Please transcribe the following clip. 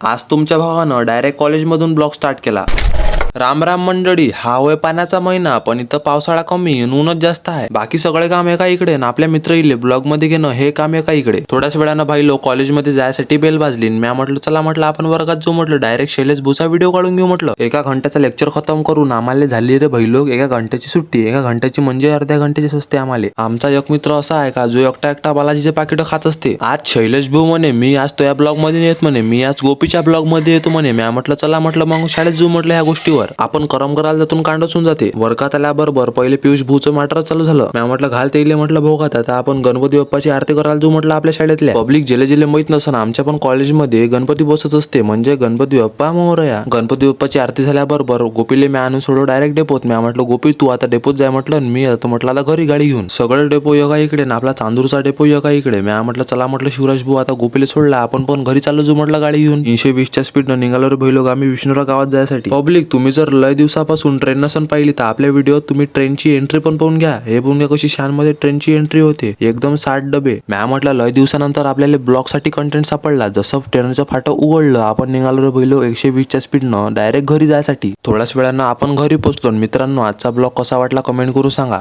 आज तुमच्या भावानं डायरेक्ट कॉलेजमधून ब्लॉग स्टार्ट केला. राम राम मंडळी. हा होय पाण्याचा महिना, पण इथं पावसाळा कमी आणि ऊनच जास्त आहे. बाकी सगळे काम एका इकडे आणि आपल्या मित्र इले ब्लॉग मध्ये घेणं हे काम एका इकडे. थोड्याच वेळानं भाई लोक कॉलेजमध्ये जायसाठी बेल वाजली. म्या म्हटलं चला म्हटलं आपण वर्गात जो म्हटलं डायरेक्ट शैलेश भूचा व्हिडिओ काढून घेऊ म्हटलं. एका घंट्याचा लेक्चर खतम करून आम्हाला झाली रे भाई लोक एका घंट्याची सुट्टी. एका घंट्याची म्हणजे अर्ध्या घंट्याची असते आम्हाला. आमचा एक मित्र असा आहे का जो एकटा एकटा बालाजीचे पाकिट खात असते. आज शैलेश भाऊ म्हणे मी आज तो या ब्लॉग मध्ये येत म्हणे, मी आज गोपीच्या ब्लॉग मध्ये येतो म्हणे. म्या म्हटलं चला म्हटलं मग शाळेत जाऊ म्हटलं ह्या गोष्टीवर. आपण करम करायला जातून कांडसून जाते. वर्गात आल्याबरोबर पहिले पियुष भूचं मॅटर चालू झालं. म्या म्हटलं घाल तेले म्हटलं भोगात. आता आपण गणपती बाप्पाची आरती करायला जाऊ म्हटलं आपल्या शाळेतल्या. पब्लिक जिले जिले माहित नसन आमच्या पण कॉलेजमध्ये गणपती बसत असते, म्हणजे गणपती बाप्पा मोरया. गणपती बाप्पाची आरती झाल्याबरोबर गोपीले म्या आणून सोडलो डायरेक्ट डेपोत. म्या म्हटलं गोपी तू आता डेपोत जाय म्हटलं, मी आता म्हटलं आता घरी गाडी घेऊन. सगळे डेपो एका इकडे ना आपला चांदूरचा डेपो एका इकडे. म्या म्हटलं चला म्हटलं शिवराज भाऊ आता गोपीले सोडला, आपण पण घरी चालू जाऊ म्हटलं गाडी घेऊन. 320च्या स्पीडनं निघालो रे भैलोग आम्ही विष्णुराव गावात जायसाठी. पब्लिक तुम्ही जर लय दिवसापासून ट्रेन नसन पाहिली तर आपल्या व्हिडिओत तुम्ही ट्रेनची एंट्री पण पाहून घ्या. हे पाहून घ्या कशी शान मध्ये ट्रेनची एंट्री होते, एकदम 60 डबे. म्या म्हटलं लय दिवसानंतर आपल्याला ब्लॉग साठी कंटेंट सापडला. जसं ट्रेनचं फाटं उघडलं आपण निघालो रे भैलो 120च्या स्पीडनं डायरेक्ट घरी जायसाठी. थोड्याच वेळानं आपण घरी पोहोचलो. मित्रांनो आजचा ब्लॉग कसा वाटला कमेंट करून सांगा.